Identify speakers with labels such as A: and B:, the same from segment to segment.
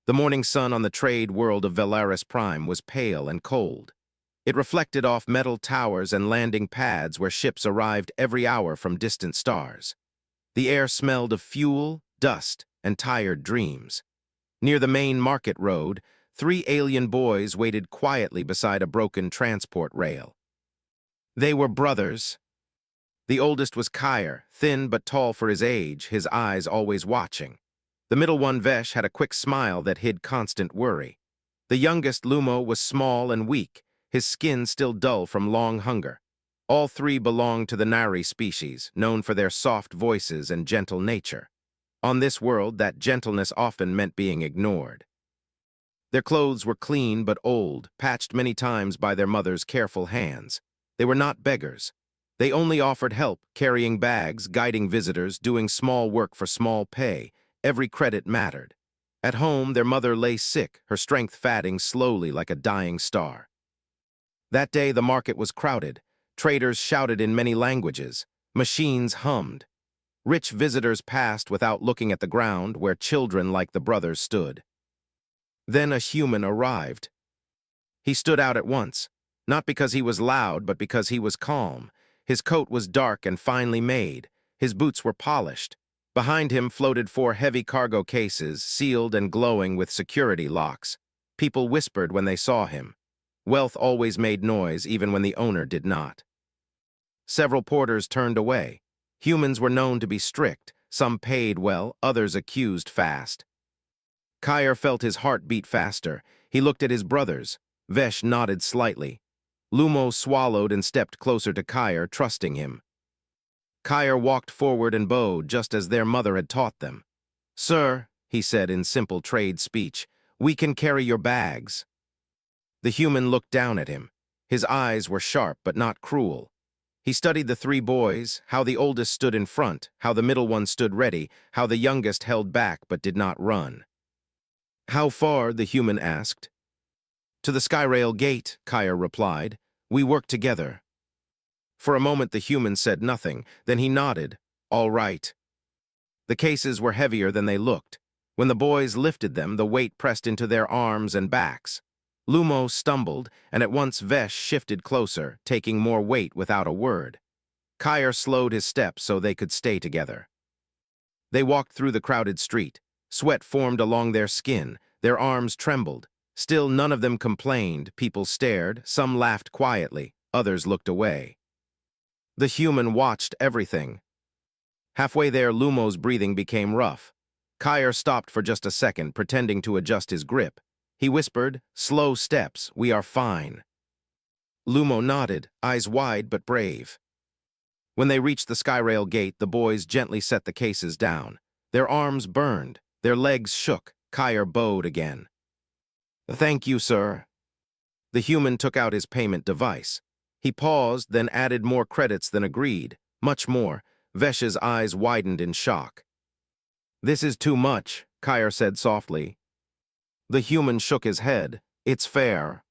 A: The morning sun on the trade world of Velaris Prime was pale and cold. It reflected off metal towers and landing pads where ships arrived every hour from distant stars. The air smelled of fuel, dust, and tired dreams. Near the main market road, 3 alien boys waited quietly beside a broken transport rail. They were brothers. The oldest was Kyr, thin but tall for his age, his eyes always watching. The middle one, Vesh, had a quick smile that hid constant worry. The youngest, Lumo, was small and weak, his skin still dull from long hunger. All three belonged to the Nari species, known for their soft voices and gentle nature. On this world, that gentleness often meant being ignored. Their clothes were clean but old, patched many times by their mother's careful hands. They were not beggars. They only offered help, carrying bags, guiding visitors, doing small work for small pay. Every credit mattered. At home, their mother lay sick, her strength fading slowly like a dying star. That day, the market was crowded. Traders shouted in many languages. Machines hummed. Rich visitors passed without looking at the ground where children like the brothers stood. Then a human arrived. He stood out at once, not because he was loud, but because he was calm. His coat was dark and finely made. His boots were polished. Behind him floated 4 heavy cargo cases, sealed and glowing with security locks. People whispered when they saw him. Wealth always made noise, even when the owner did not. Several porters turned away. Humans were known to be strict. Some paid well, others accused fast. Kyr felt his heart beat faster. He looked at his brothers. Vesh nodded slightly. Lumo swallowed and stepped closer to Kyr, trusting him. Kyr walked forward and bowed, just as their mother had taught them. "Sir," he said in simple trade speech, "we can carry your bags." The human looked down at him. His eyes were sharp but not cruel. He studied the 3 boys, how the oldest stood in front, how the middle one stood ready, how the youngest held back but did not run. "How far?" the human asked. "To the Skyrail gate," Kyr replied. "We work together." For a moment the human said nothing, then he nodded. "All right." The cases were heavier than they looked. When the boys lifted them, the weight pressed into their arms and backs. Lumo stumbled, and at once Vesh shifted closer, taking more weight without a word. Kyr slowed his steps so they could stay together. They walked through the crowded street. Sweat formed along their skin. Their arms trembled. Still none of them complained. People stared. Some laughed quietly. Others looked away. The human watched everything. Halfway there, Lumo's breathing became rough. Kyr stopped for just a second, pretending to adjust his grip. He whispered, "Slow steps, we are fine." Lumo nodded, eyes wide but brave. When they reached the Skyrail gate, the boys gently set the cases down. Their arms burned, their legs shook. Kyr bowed again. "Thank you, sir." The human took out his payment device. He paused, then added more credits than agreed. Much more. Vesh's eyes widened in shock. "This is too much," Kyr said softly. The human shook his head. "It's fair."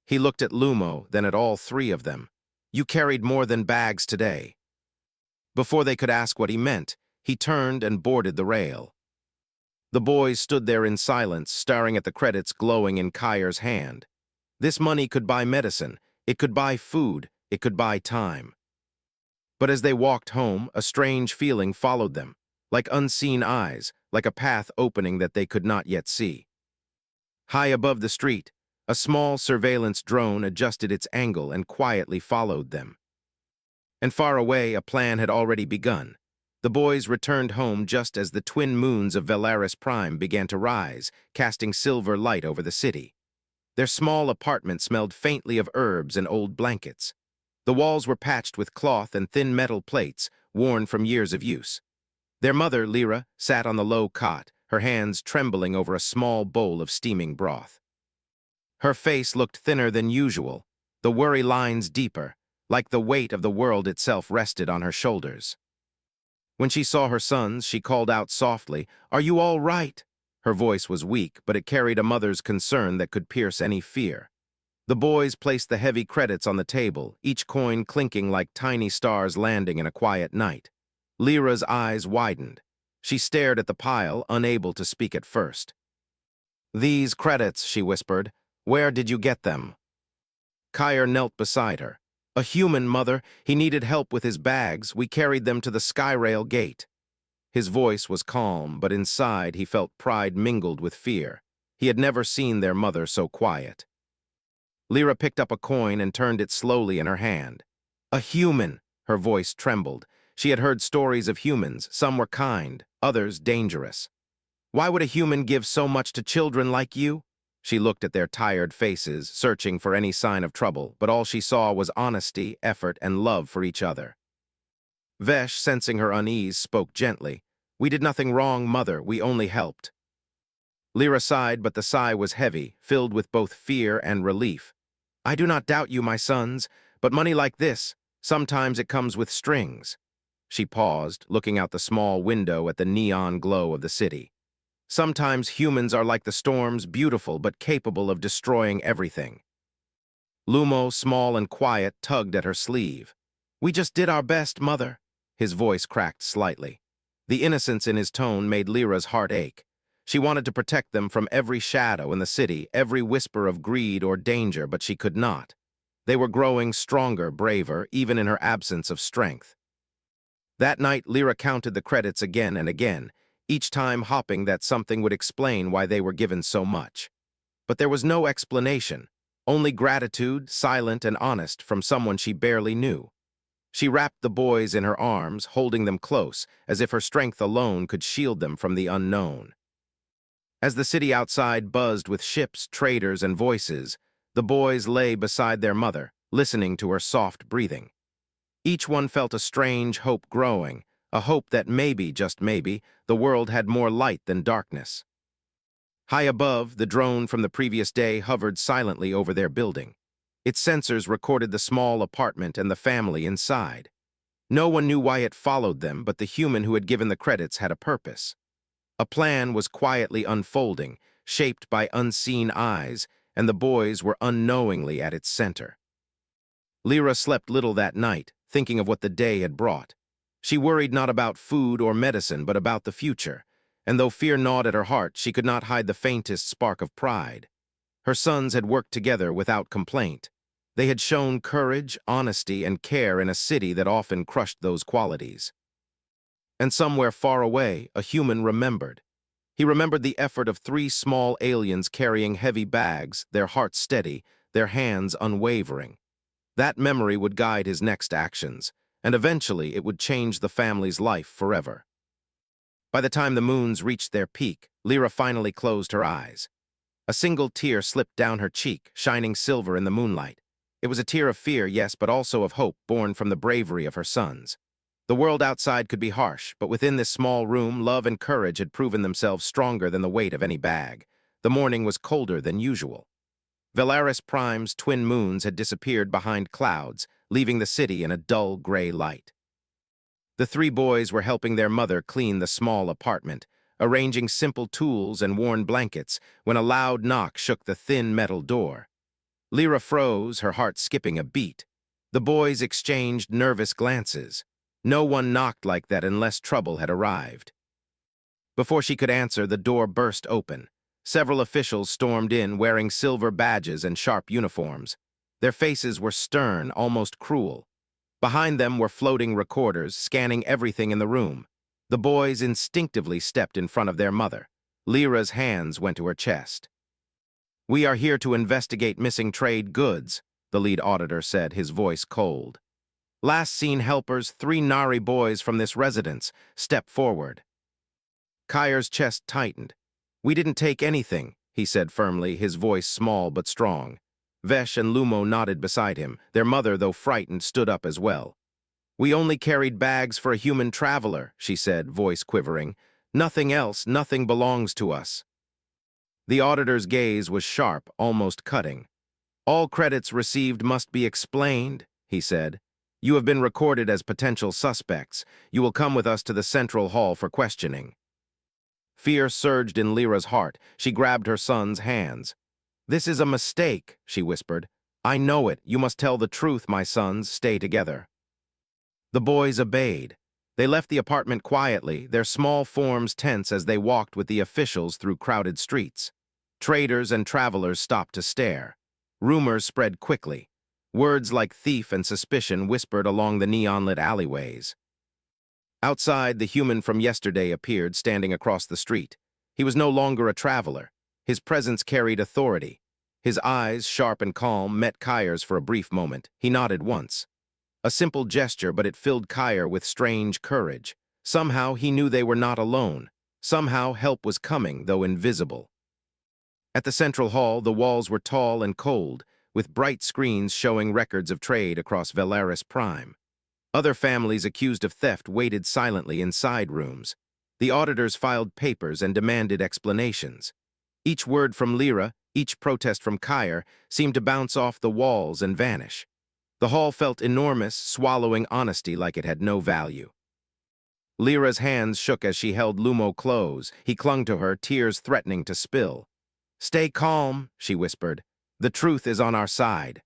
A: He looked at Lumo, then at all 3 of them. "You carried more than bags today." Before they could ask what he meant, he turned and boarded the rail. The boys stood there in silence, staring at the credits glowing in Kyr's hand. This money could buy medicine, it could buy food, it could buy time. But as they walked home, a strange feeling followed them, like unseen eyes, like a path opening that they could not yet see. High above the street, a small surveillance drone adjusted its angle and quietly followed them. And far away, a plan had already begun. The boys returned home just as the twin moons of Velaris Prime began to rise, casting silver light over the city. Their small apartment smelled faintly of herbs and old blankets. The walls were patched with cloth and thin metal plates, worn from years of use. Their mother, Lyra, sat on the low cot, her hands trembling over a small bowl of steaming broth. Her face looked thinner than usual, the worry lines deeper, like the weight of the world itself rested on her shoulders. When she saw her sons, she called out softly, "Are you all right?" Her voice was weak, but it carried a mother's concern that could pierce any fear. The boys placed the heavy credits on the table, each coin clinking like tiny stars landing in a quiet night. Lyra's eyes widened. She stared at the pile, unable to speak at first. These credits, she whispered. Where did you get them? Kyer knelt beside her. A human, mother. He needed help with his bags. We carried them to the skyrail gate. His voice was calm, but inside he felt pride mingled with fear. He had never seen their mother so quiet. Lyra picked up a coin and turned it slowly in her hand. A human! Her voice trembled. She had heard stories of humans. Some were kind, others dangerous. Why would a human give so much to children like you? She looked at their tired faces, searching for any sign of trouble, but all she saw was honesty, effort, and love for each other. Vesh, sensing her unease, spoke gently. We did nothing wrong, mother. We only helped. Lyra sighed, but the sigh was heavy, filled with both fear and relief. I do not doubt you, my sons, but money like this, sometimes it comes with strings. She paused, looking out the small window at the neon glow of the city. Sometimes humans are like the storms, beautiful but capable of destroying everything. Lumo, small and quiet, tugged at her sleeve. We just did our best, mother. His voice cracked slightly. The innocence in his tone made Lyra's heart ache. She wanted to protect them from every shadow in the city, every whisper of greed or danger, but she could not. They were growing stronger, braver, even in her absence of strength. That night, Lyra counted the credits again and again, each time hoping that something would explain why they were given so much. But there was no explanation, only gratitude, silent and honest, from someone she barely knew. She wrapped the boys in her arms, holding them close, as if her strength alone could shield them from the unknown. As the city outside buzzed with ships, traders, and voices, the boys lay beside their mother, listening to her soft breathing. Each one felt a strange hope growing, a hope that maybe, just maybe, the world had more light than darkness. High above, the drone from the previous day hovered silently over their building. Its sensors recorded the small apartment and the family inside. No one knew why it followed them, but the human who had given the credits had a purpose. A plan was quietly unfolding, shaped by unseen eyes, and the boys were unknowingly at its center. Lyra slept little that night, thinking of what the day had brought. She worried not about food or medicine, but about the future, and though fear gnawed at her heart, she could not hide the faintest spark of pride. Her sons had worked together without complaint. They had shown courage, honesty, and care in a city that often crushed those qualities. And somewhere far away, a human remembered. He remembered the effort of 3 small aliens carrying heavy bags, their hearts steady, their hands unwavering. That memory would guide his next actions, and eventually it would change the family's life forever. By the time the moons reached their peak, Lyra finally closed her eyes. A single tear slipped down her cheek, shining silver in the moonlight. It was a tear of fear, yes, but also of hope, born from the bravery of her sons. The world outside could be harsh, but within this small room, love and courage had proven themselves stronger than the weight of any bag. The morning was colder than usual. Valaris Prime's twin moons had disappeared behind clouds, leaving the city in a dull gray light. The 3 boys were helping their mother clean the small apartment, arranging simple tools and worn blankets, when a loud knock shook the thin metal door. Lyra froze, her heart skipping a beat. The boys exchanged nervous glances. No one knocked like that unless trouble had arrived. Before she could answer, the door burst open. Several officials stormed in, wearing silver badges and sharp uniforms. Their faces were stern, almost cruel. Behind them were floating recorders, scanning everything in the room. The boys instinctively stepped in front of their mother. Lyra's hands went to her chest. We are here to investigate missing trade goods, the lead auditor said, his voice cold. Last seen helpers, 3 Nari boys from this residence. Step forward. Kyer's chest tightened. We didn't take anything, he said firmly, his voice small but strong. Vesh and Lumo nodded beside him. Their mother, though frightened, stood up as well. We only carried bags for a human traveler, she said, voice quivering. Nothing else, nothing belongs to us. The auditor's gaze was sharp, almost cutting. All credits received must be explained, he said. You have been recorded as potential suspects. You will come with us to the central hall for questioning. Fear surged in Lyra's heart. She grabbed her son's hands. This is a mistake, she whispered. I know it. You must tell the truth, my sons. Stay together. The boys obeyed. They left the apartment quietly, their small forms tense as they walked with the officials through crowded streets. Traders and travelers stopped to stare. Rumors spread quickly. Words like thief and suspicion whispered along the neon-lit alleyways. Outside, the human from yesterday appeared, standing across the street. He was no longer a traveler. His presence carried authority. His eyes, sharp and calm, met Kyr's for a brief moment. He nodded once. A simple gesture, but it filled Kyr with strange courage. Somehow he knew they were not alone. Somehow help was coming, though invisible. At the central hall, the walls were tall and cold, with bright screens showing records of trade across Valaris Prime. Other families accused of theft waited silently in side rooms. The auditors filed papers and demanded explanations. Each word from Lyra, each protest from Kyr, seemed to bounce off the walls and vanish. The hall felt enormous, swallowing honesty like it had no value. Lyra's hands shook as she held Lumo close. He clung to her, tears threatening to spill. "Stay calm," she whispered. "The truth is on our side."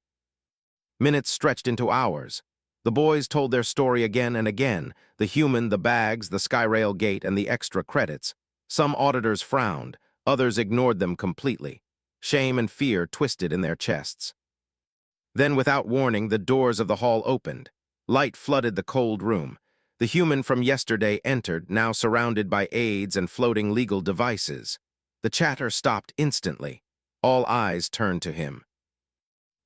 A: Minutes stretched into hours. The boys told their story again and again, the human, the bags, the Skyrail gate, and the extra credits. Some auditors frowned, others ignored them completely. Shame and fear twisted in their chests. Then, without warning, the doors of the hall opened. Light flooded the cold room. The human from yesterday entered, now surrounded by aides and floating legal devices. The chatter stopped instantly. All eyes turned to him.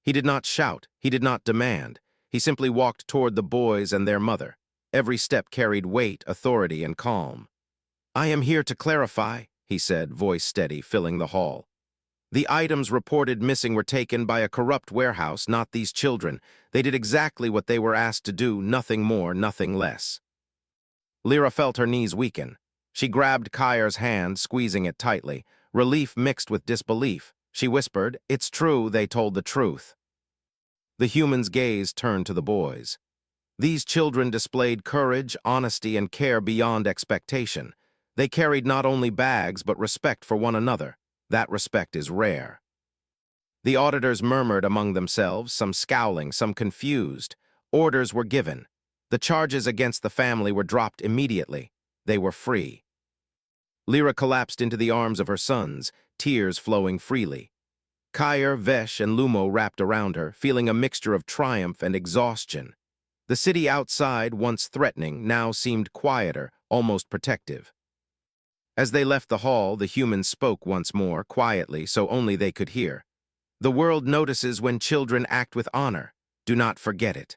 A: He did not shout, he did not demand. He simply walked toward the boys and their mother. Every step carried weight, authority, and calm. "I am here to clarify," he said, voice steady, filling the hall. "The items reported missing were taken by a corrupt warehouse, not these children. They did exactly what they were asked to do, nothing more, nothing less." Lyra felt her knees weaken. She grabbed Kyr's hand, squeezing it tightly. Relief mixed with disbelief. She whispered, "It's true, they told the truth." The human's gaze turned to the boys. These children displayed courage, honesty, and care beyond expectation. They carried not only bags, but respect for one another. That respect is rare. The auditors murmured among themselves, some scowling, some confused. Orders were given. The charges against the family were dropped immediately. They were free. Lyra collapsed into the arms of her sons, tears flowing freely. Kyr, Vesh, and Lumo wrapped around her, feeling a mixture of triumph and exhaustion. The city outside, once threatening, now seemed quieter, almost protective. As they left the hall, the humans spoke once more, quietly, so only they could hear. "The world notices when children act with honor. Do not forget it."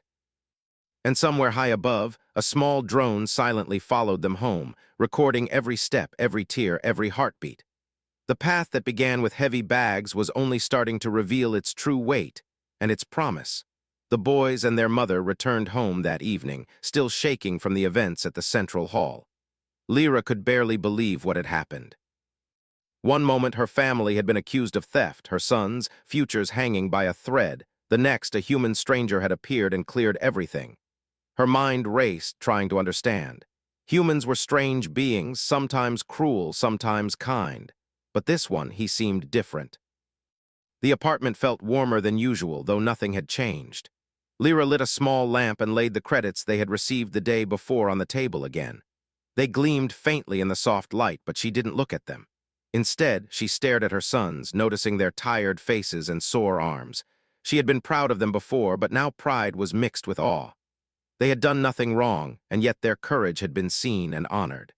A: And somewhere high above, a small drone silently followed them home, recording every step, every tear, every heartbeat. The path that began with heavy bags was only starting to reveal its true weight and its promise. The boys and their mother returned home that evening, still shaking from the events at the central hall. Lyra could barely believe what had happened. One moment her family had been accused of theft, her sons, futures hanging by a thread. The next, a human stranger had appeared and cleared everything. Her mind raced, trying to understand. Humans were strange beings, sometimes cruel, sometimes kind. But this one, he seemed different. The apartment felt warmer than usual, though nothing had changed. Lyra lit a small lamp and laid the credits they had received the day before on the table again. They gleamed faintly in the soft light, but she didn't look at them. Instead, she stared at her sons, noticing their tired faces and sore arms. She had been proud of them before, but now pride was mixed with awe. They had done nothing wrong, and yet their courage had been seen and honored.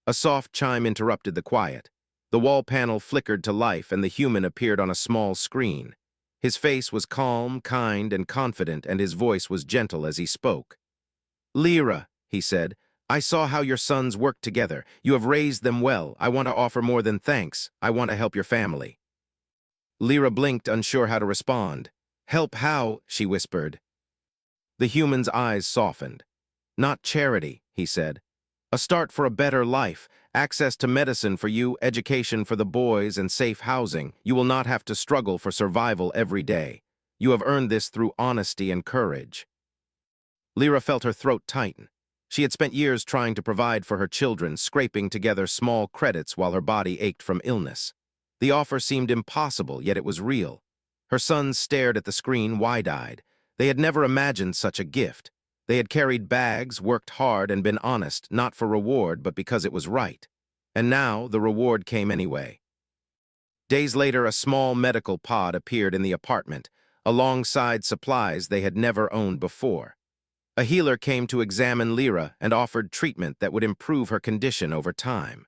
A: A soft chime interrupted the quiet. The wall panel flickered to life, and the human appeared on a small screen. His face was calm, kind, and confident, and his voice was gentle as he spoke. "Lyra," he said, "I saw how your sons worked together. You have raised them well. I want to offer more than thanks. I want to help your family." Lyra blinked, unsure how to respond. "Help how?" she whispered. The human's eyes softened. "Not charity," he said. "A start for a better life, access to medicine for you, education for the boys, and safe housing. You will not have to struggle for survival every day. You have earned this through honesty and courage." Lyra felt her throat tighten. She had spent years trying to provide for her children, scraping together small credits while her body ached from illness. The offer seemed impossible, yet it was real. Her sons stared at the screen wide-eyed. They had never imagined such a gift. They had carried bags, worked hard, and been honest, not for reward, but because it was right. And now the reward came anyway. Days later, a small medical pod appeared in the apartment, alongside supplies they had never owned before. A healer came to examine Lyra and offered treatment that would improve her condition over time.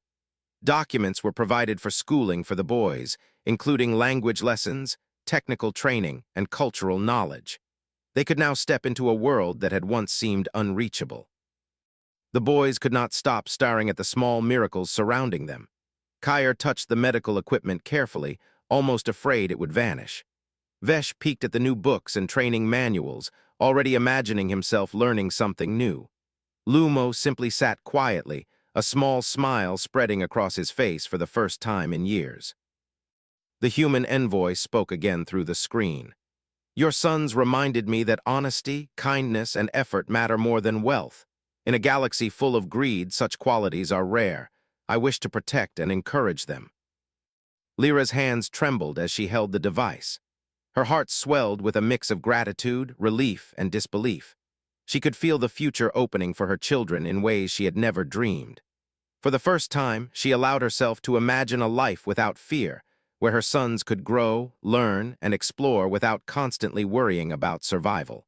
A: Documents were provided for schooling for the boys, including language lessons, technical training, and cultural knowledge. They could now step into a world that had once seemed unreachable. The boys could not stop staring at the small miracles surrounding them. Kyer touched the medical equipment carefully, almost afraid it would vanish. Vesh peeked at the new books and training manuals, already imagining himself learning something new. Lumo simply sat quietly, a small smile spreading across his face for the first time in years. The human envoy spoke again through the screen. Your sons reminded me that honesty, kindness, and effort matter more than wealth. In a galaxy full of greed, such qualities are rare. I wish to protect and encourage them. Lyra's hands trembled as she held the device. Her heart swelled with a mix of gratitude, relief, and disbelief. She could feel the future opening for her children in ways she had never dreamed. For the first time, she allowed herself to imagine a life without fear, where her sons could grow, learn, and explore without constantly worrying about survival.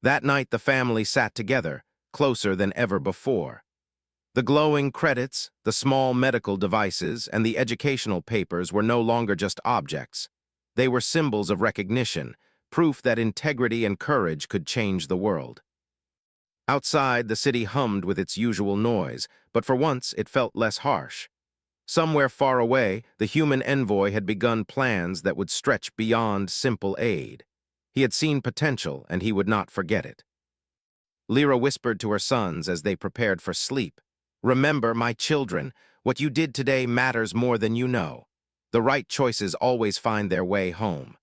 A: That night, the family sat together, closer than ever before. The glowing credits, the small medical devices, and the educational papers were no longer just objects. They were symbols of recognition, proof that integrity and courage could change the world. Outside, the city hummed with its usual noise, but for once it felt less harsh. Somewhere far away, the human envoy had begun plans that would stretch beyond simple aid. He had seen potential, and he would not forget it. Lyra whispered to her sons as they prepared for sleep. Remember, my children, what you did today matters more than you know. The right choices always find their way home.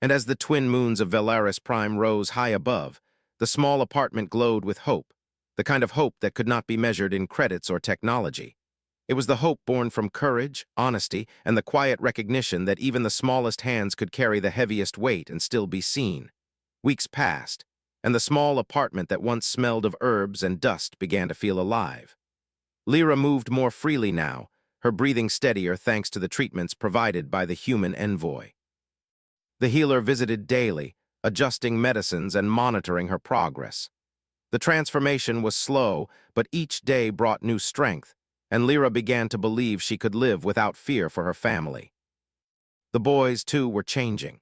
A: And as the twin moons of Valaris Prime rose high above, the small apartment glowed with hope, the kind of hope that could not be measured in credits or technology. It was the hope born from courage, honesty, and the quiet recognition that even the smallest hands could carry the heaviest weight and still be seen. Weeks passed, and the small apartment that once smelled of herbs and dust began to feel alive. Lyra moved more freely now, her breathing steadier thanks to the treatments provided by the human envoy. The healer visited daily, adjusting medicines and monitoring her progress. The transformation was slow, but each day brought new strength, and Lyra began to believe she could live without fear for her family. The boys, too, were changing.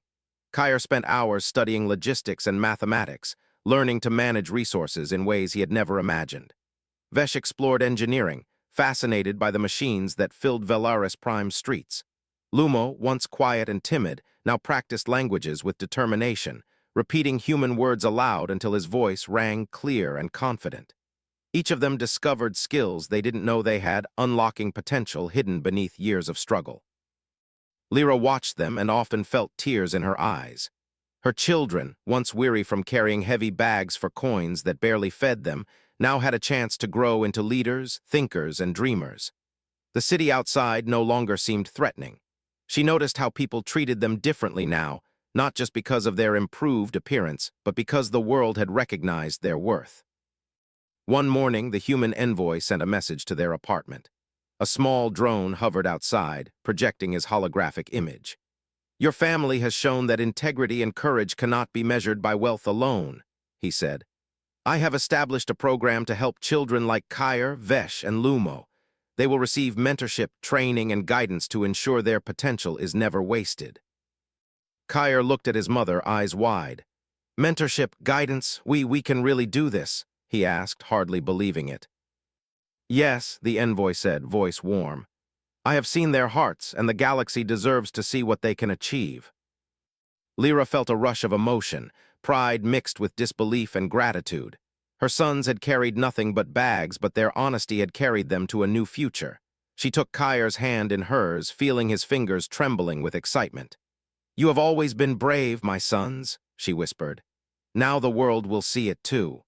A: Kyer spent hours studying logistics and mathematics, learning to manage resources in ways he had never imagined. Vesh explored engineering, fascinated by the machines that filled Valaris Prime's streets. Lumo, once quiet and timid, now practiced languages with determination, repeating human words aloud until his voice rang clear and confident. Each of them discovered skills they didn't know they had, unlocking potential hidden beneath years of struggle. Lyra watched them and often felt tears in her eyes. Her children, once weary from carrying heavy bags for coins that barely fed them, now had a chance to grow into leaders, thinkers, and dreamers. The city outside no longer seemed threatening. She noticed how people treated them differently now, not just because of their improved appearance, but because the world had recognized their worth. One morning, the human envoy sent a message to their apartment. A small drone hovered outside, projecting his holographic image. Your family has shown that integrity and courage cannot be measured by wealth alone, he said. I have established a program to help children like Kyer, Vesh, and Lumo. They will receive mentorship, training, and guidance to ensure their potential is never wasted. Kyer looked at his mother, eyes wide. Mentorship, guidance, we can really do this, he asked, hardly believing it. Yes, the envoy said, voice warm. I have seen their hearts, and the galaxy deserves to see what they can achieve. Lyra felt a rush of emotion, pride mixed with disbelief and gratitude. Her sons had carried nothing but bags, but their honesty had carried them to a new future. She took Kyer's hand in hers, feeling his fingers trembling with excitement. You have always been brave, my sons, she whispered. Now the world will see it too.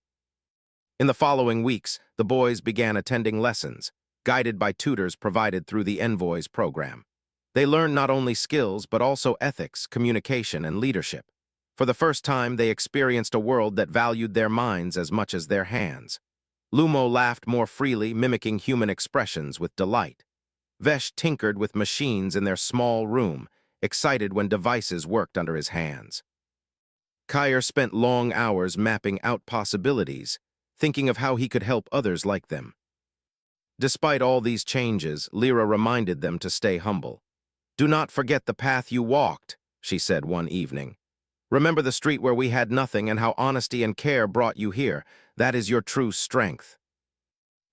A: In the following weeks, the boys began attending lessons, guided by tutors provided through the Envoys program. They learned not only skills, but also ethics, communication, and leadership. For the first time, they experienced a world that valued their minds as much as their hands. Lumo laughed more freely, mimicking human expressions with delight. Vesh tinkered with machines in their small room, excited when devices worked under his hands. Kyer spent long hours mapping out possibilities, thinking of how he could help others like them. Despite all these changes, Lyra reminded them to stay humble. "Do not forget the path you walked," she said one evening. "Remember the street where we had nothing and how honesty and care brought you here. That is your true strength."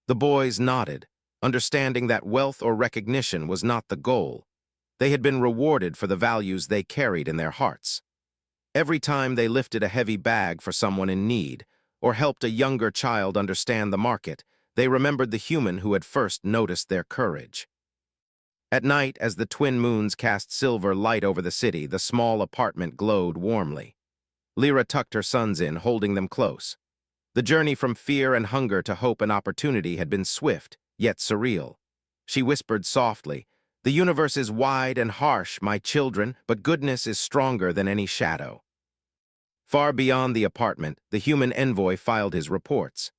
A: The boys nodded, understanding that wealth or recognition was not the goal. They had been rewarded for the values they carried in their hearts. Every time they lifted a heavy bag for someone in need, or helped a younger child understand the market, they remembered the human who had first noticed their courage. At night, as the twin moons cast silver light over the city, the small apartment glowed warmly. Lyra tucked her sons in, holding them close. The journey from fear and hunger to hope and opportunity had been swift, yet surreal. She whispered softly, "The universe is wide and harsh, my children, but goodness is stronger than any shadow." Far beyond the apartment, the human envoy filed his reports.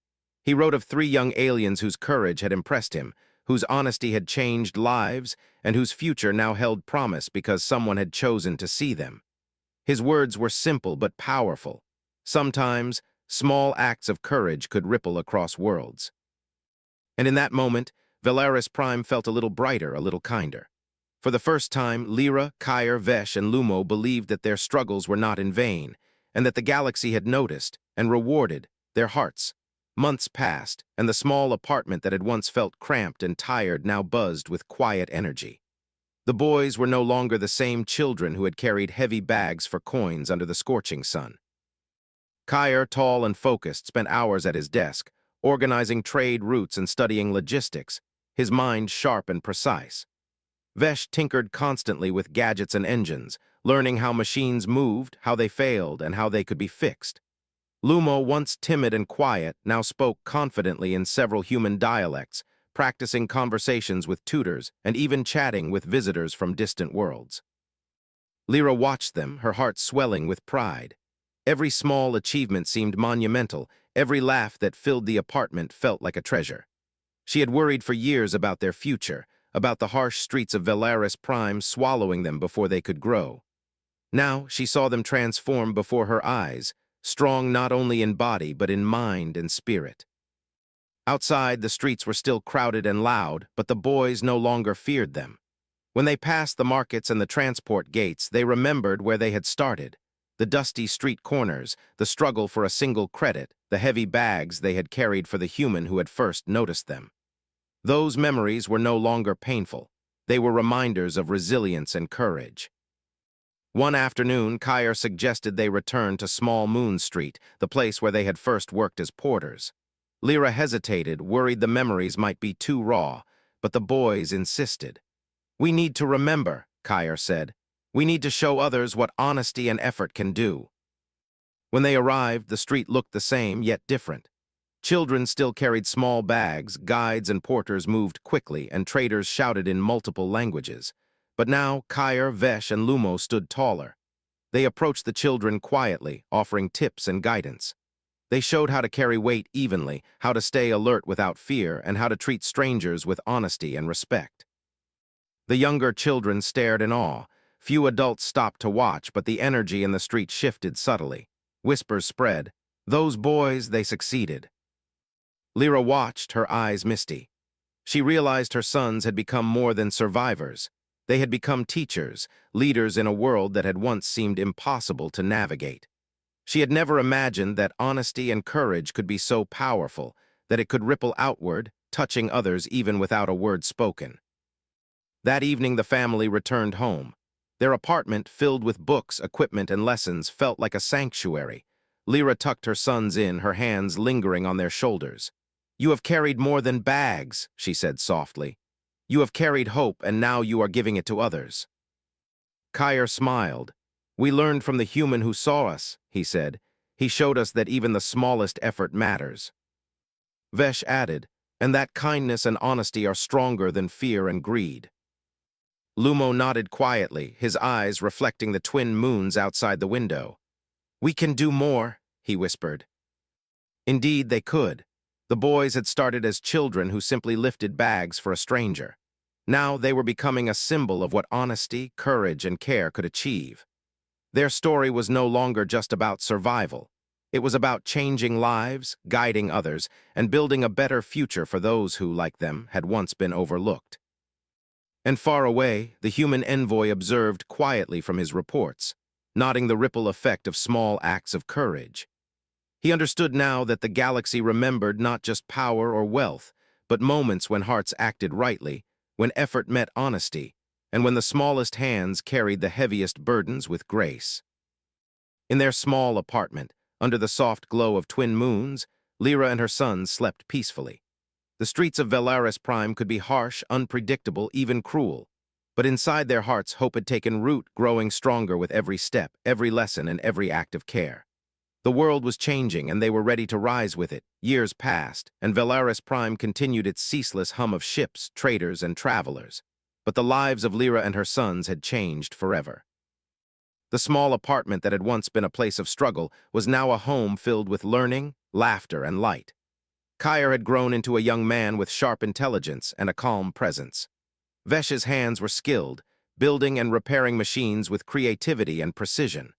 A: He wrote of 3 young aliens whose courage had impressed him, whose honesty had changed lives, and whose future now held promise because someone had chosen to see them. His words were simple but powerful. Sometimes, small acts of courage could ripple across worlds. And in that moment, Valaris Prime felt a little brighter, a little kinder. For the first time, Lyra, Kyer, Vesh, and Lumo believed that their struggles were not in vain, and that the galaxy had noticed and rewarded their hearts. Months passed, and the small apartment that had once felt cramped and tired now buzzed with quiet energy. The boys were no longer the same children who had carried heavy bags for coins under the scorching sun. Kyer, tall and focused, spent hours at his desk, organizing trade routes and studying logistics, his mind sharp and precise. Vesh tinkered constantly with gadgets and engines, learning how machines moved, how they failed, and how they could be fixed. Lumo, once timid and quiet, now spoke confidently in several human dialects, practicing conversations with tutors and even chatting with visitors from distant worlds. Lyra watched them, her heart swelling with pride. Every small achievement seemed monumental, every laugh that filled the apartment felt like a treasure. She had worried for years about their future, about the harsh streets of Valaris Prime swallowing them before they could grow. Now she saw them transform before her eyes, strong not only in body but in mind and spirit. Outside, the streets were still crowded and loud, but the boys no longer feared them. When they passed the markets and the transport gates, they remembered where they had started. The dusty street corners, the struggle for a single credit, the heavy bags they had carried for the human who had first noticed them. Those memories were no longer painful. They were reminders of resilience and courage. One afternoon, Kyer suggested they return to Small Moon Street, the place where they had first worked as porters. Lyra hesitated, worried the memories might be too raw, but the boys insisted. "We need to remember," Kyer said. "We need to show others what honesty and effort can do." When they arrived, the street looked the same, yet different. Children still carried small bags, guides and porters moved quickly, and traders shouted in multiple languages. But now, Kyer, Vesh, and Lumo stood taller. They approached the children quietly, offering tips and guidance. They showed how to carry weight evenly, how to stay alert without fear, and how to treat strangers with honesty and respect. The younger children stared in awe. Few adults stopped to watch, but the energy in the street shifted subtly. Whispers spread. "Those boys, they succeeded." Lyra watched, her eyes misty. She realized her sons had become more than survivors. They had become teachers, leaders in a world that had once seemed impossible to navigate. She had never imagined that honesty and courage could be so powerful, that it could ripple outward, touching others even without a word spoken. That evening, the family returned home. Their apartment, filled with books, equipment, and lessons, felt like a sanctuary. Lyra tucked her sons in, her hands lingering on their shoulders. "You have carried more than bags," she said softly. "You have carried hope, and now you are giving it to others." Kyer smiled. "We learned from the human who saw us," he said. "He showed us that even the smallest effort matters." Vesh added, "And that kindness and honesty are stronger than fear and greed." Lumo nodded quietly, his eyes reflecting the twin moons outside the window. "We can do more," he whispered. Indeed, they could. The boys had started as children who simply lifted bags for a stranger. Now they were becoming a symbol of what honesty, courage, and care could achieve. Their story was no longer just about survival. It was about changing lives, guiding others, and building a better future for those who, like them, had once been overlooked. And far away, the human envoy observed quietly from his reports, noting the ripple effect of small acts of courage. He understood now that the galaxy remembered not just power or wealth, but moments when hearts acted rightly, when effort met honesty, and when the smallest hands carried the heaviest burdens with grace. In their small apartment, under the soft glow of twin moons, Lyra and her sons slept peacefully. The streets of Valaris Prime could be harsh, unpredictable, even cruel. But inside their hearts, hope had taken root, growing stronger with every step, every lesson, and every act of care. The world was changing, and they were ready to rise with it. Years passed, and Valaris Prime continued its ceaseless hum of ships, traders, and travelers. But the lives of Lyra and her sons had changed forever. The small apartment that had once been a place of struggle was now a home filled with learning, laughter, and light. Kyr had grown into a young man with sharp intelligence and a calm presence. Vesh's hands were skilled, building and repairing machines with creativity and precision.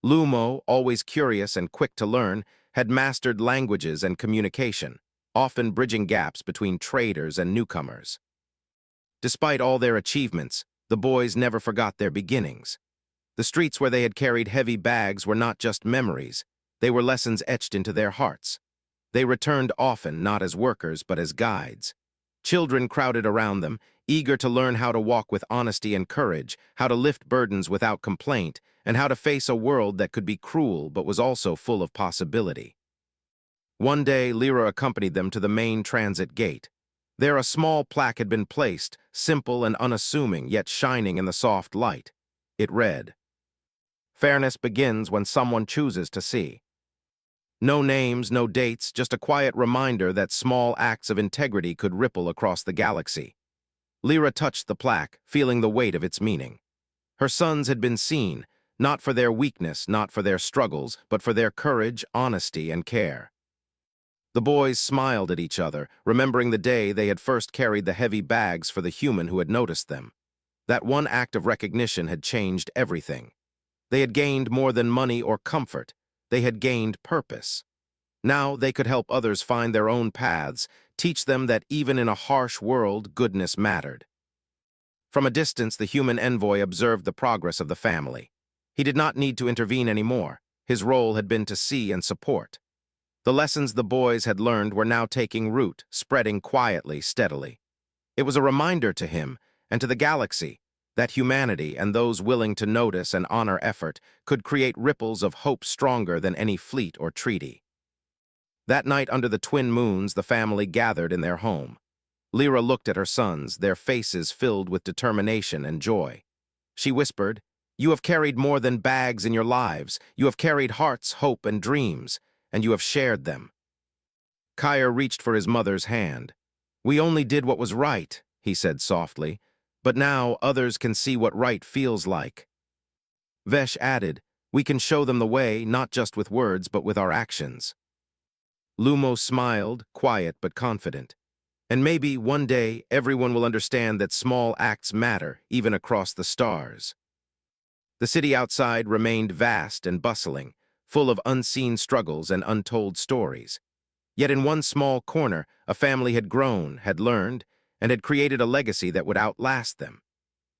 A: Lumo, always curious and quick to learn, had mastered languages and communication, often bridging gaps between traders and newcomers. Despite all their achievements, the boys never forgot their beginnings. The streets where they had carried heavy bags were not just memories, they were lessons etched into their hearts. They returned often, not as workers, but as guides. Children crowded around them, eager to learn how to walk with honesty and courage, how to lift burdens without complaint, and how to face a world that could be cruel but was also full of possibility. One day, Lyra accompanied them to the main transit gate. There a small plaque had been placed, simple and unassuming, yet shining in the soft light. It read, "Fairness begins when someone chooses to see." No names, no dates, just a quiet reminder that small acts of integrity could ripple across the galaxy. Lyra touched the plaque, feeling the weight of its meaning. Her sons had been seen, not for their weakness, not for their struggles, but for their courage, honesty, and care. The boys smiled at each other, remembering the day they had first carried the heavy bags for the human who had noticed them. That one act of recognition had changed everything. They had gained more than money or comfort. They had gained purpose. Now they could help others find their own paths, teach them that even in a harsh world, goodness mattered. From a distance, the human envoy observed the progress of the family. He did not need to intervene anymore. His role had been to see and support. The lessons the boys had learned were now taking root, spreading quietly, steadily. It was a reminder to him, and to the galaxy, that humanity and those willing to notice and honor effort could create ripples of hope stronger than any fleet or treaty. That night under the twin moons, the family gathered in their home. Lyra looked at her sons, their faces filled with determination and joy. She whispered, "You have carried more than bags in your lives. You have carried hearts, hope, and dreams, and you have shared them." Kyr reached for his mother's hand. "We only did what was right," he said softly, "but now others can see what right feels like." Vesh added, "We can show them the way, not just with words, but with our actions." Lumo smiled, quiet but confident. "And maybe one day everyone will understand that small acts matter, even across the stars." The city outside remained vast and bustling, full of unseen struggles and untold stories. Yet in one small corner, a family had grown, had learned, and had created a legacy that would outlast them.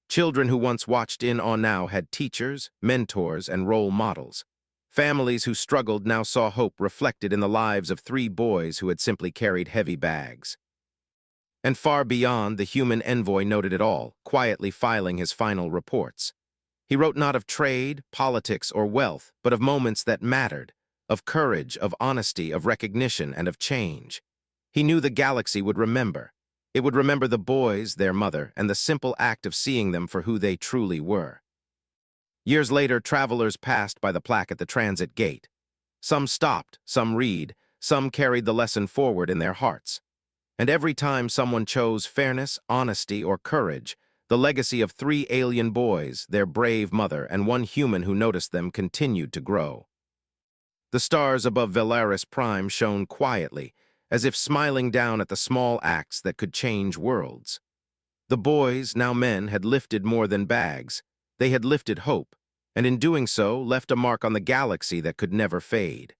A: Children who once watched in on now had teachers, mentors, and role models. Families who struggled now saw hope reflected in the lives of 3 boys who had simply carried heavy bags. And far beyond, the human envoy noted it all, quietly filing his final reports. He wrote not of trade, politics, or wealth, but of moments that mattered, of courage, of honesty, of recognition, and of change. He knew the galaxy would remember. It would remember the boys, their mother, and the simple act of seeing them for who they truly were. Years later, travelers passed by the plaque at the transit gate. Some stopped, some read, some carried the lesson forward in their hearts. And every time someone chose fairness, honesty, or courage, the legacy of 3 alien boys, their brave mother, and one human who noticed them continued to grow. The stars above Valaris Prime shone quietly, as if smiling down at the small acts that could change worlds. The boys, now men, had lifted more than bags. They had lifted hope, and in doing so left a mark on the galaxy that could never fade.